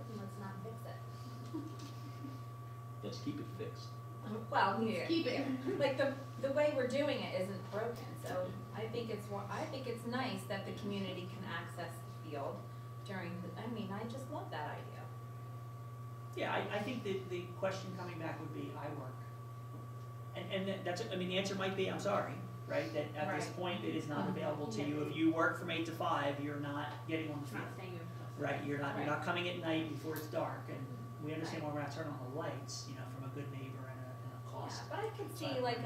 broken, let's not fix it. Let's keep it fixed. Well, yeah. Keep it. Like the way we're doing it isn't broken, so I think it's nice that the community can access the field during I just love that idea. Yeah, I think that the question coming back would be, I work. And that's, I mean, the answer might be, I'm sorry, right? That at this Right. point, it is not available to Yeah. you. If you work from 8 to 5, you're not getting on the field. Not staying in place. Right, you're Right. not coming at night before it's dark, and we understand why we're not turning on the lights, you know, from a good neighbor and a cost. Yeah, but I could see side. like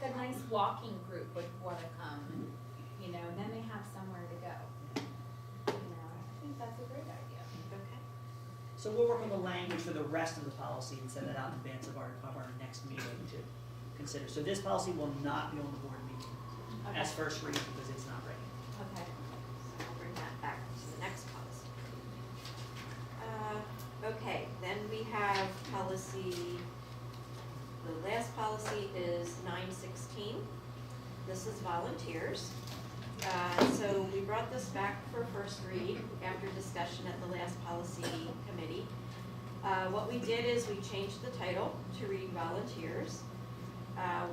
a nice walking group would wanna come, you know, and then they have somewhere to go. You know, I think that's a great idea. Okay. So we'll work on the language for the rest of the policy and send it out in advance of our next meeting to consider. So this policy will not be on the board meeting as Okay. first reading because it's not ready. Okay. So I'll bring that back to the next policy. Okay, then we have policy, the last policy is 916. This is volunteers. So we brought this back for first read after discussion at the last policy committee. What we did is we changed the title to read volunteers.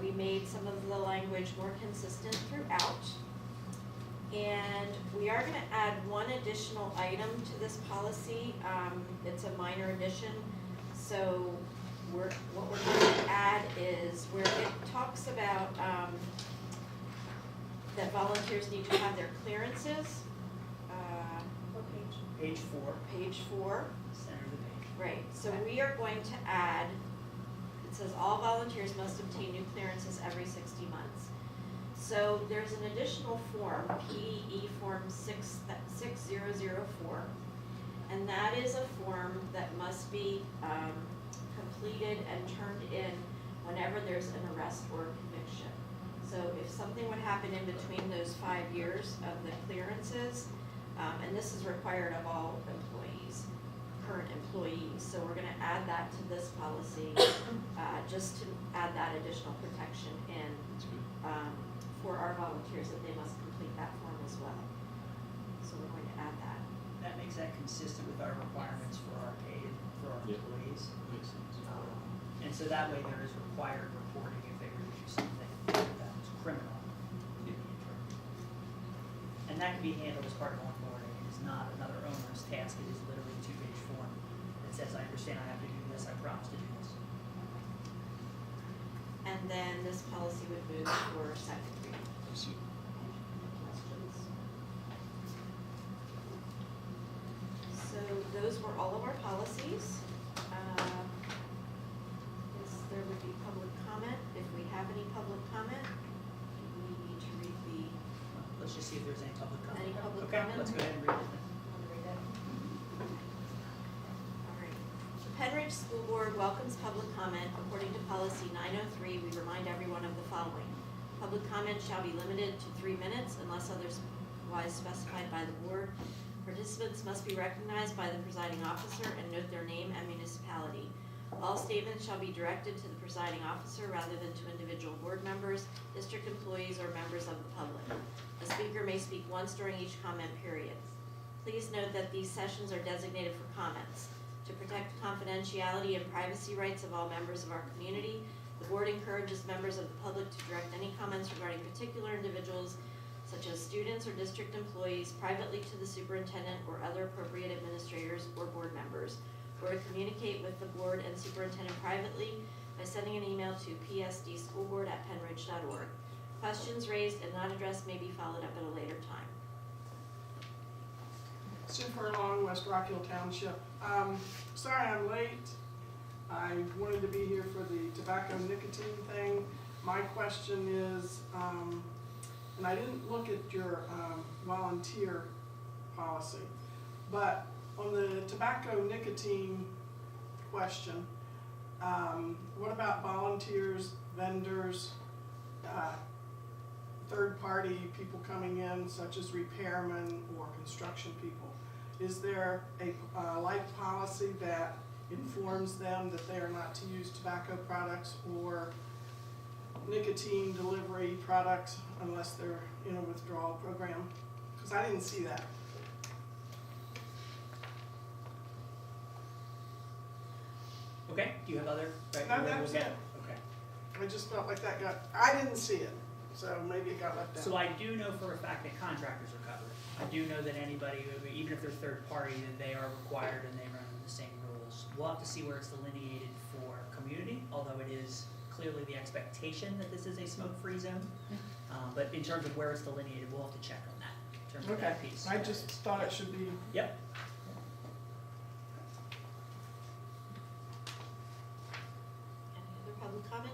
We made some of the language more consistent throughout. And we are gonna add one additional item to this policy. It's a minor addition. So what we're going to add is where it talks about, that volunteers need to have their clearances. What page? Page 4, Page 4. center of the page. Right, so we are going to add, it says all volunteers must obtain new clearances every 60 months. So there's an additional form, PDE Form 6004, and that is a form that must be completed and turned in whenever there's an arrest or conviction. So if something would happen in between those 5 years of the clearances, and this is required of all employees, current employees, so we're gonna add that to this policy, just to add that additional protection in, for our volunteers, that they must complete that form as well. So we're going to add that. That makes that consistent with our requirements for our paid, for our Yep. employees. Makes sense. And so that way there is required reporting if they were to do something that was criminal in the interim. And that can be handled as part of onboarding. It is not another onerous task. It is literally a 2-page form that says, I understand I have to do this, I promise to do this. And then this policy would move for second reading. I see. Questions? So those were all of our policies. There would be public comment. If we have any public comment, we need to read the, Let's just see if there's any public comment. Any public Okay, comment? let's go ahead and read it then. Want to read it? all right. The Penridge School Board welcomes public comment. According to policy 903, we remind everyone of the following. Public comment shall be limited to 3 minutes unless otherwise specified by the board. Participants must be recognized by the presiding officer and note their name and municipality. All statements shall be directed to the presiding officer rather than to individual board members, district employees, or members of the public. The speaker may speak once during each comment period. Please note that these sessions are designated for comments. To protect the confidentiality and privacy rights of all members of our community, the board encourages members of the public to direct any comments regarding particular individuals, such as students or district employees, privately to the superintendent or other appropriate administrators or board members, or to communicate with the board and superintendent privately by sending an email to psdschoolboard@penridge.org. Questions raised and not addressed may be followed up at a later time. Sue Furlong, West Rock Hill Township. Sorry I'm late. I wanted to be here for the tobacco nicotine thing. My question is, and I didn't look at your volunteer policy, but on the tobacco nicotine question, what about volunteers, vendors, third-party people coming in, such as repairmen or construction people? Is there a like policy that informs them that they are not to use tobacco products or nicotine delivery products unless they're in a withdrawal program? Because I didn't see that. Okay, do you have other? Right, No, we'll that's get- it. Okay. I just felt like that I didn't see it, so maybe it got left out. So I do know for a fact that contractors are covered. I do know that anybody, even if they're third party, that they are required and they run the same rules. We'll have to see where it's delineated for community, although it is clearly the expectation that this is a smoke-free zone. But in terms of where it's delineated, we'll have to check on that, in terms of Okay, that piece. I just thought it should be, Yep. Any other public comment?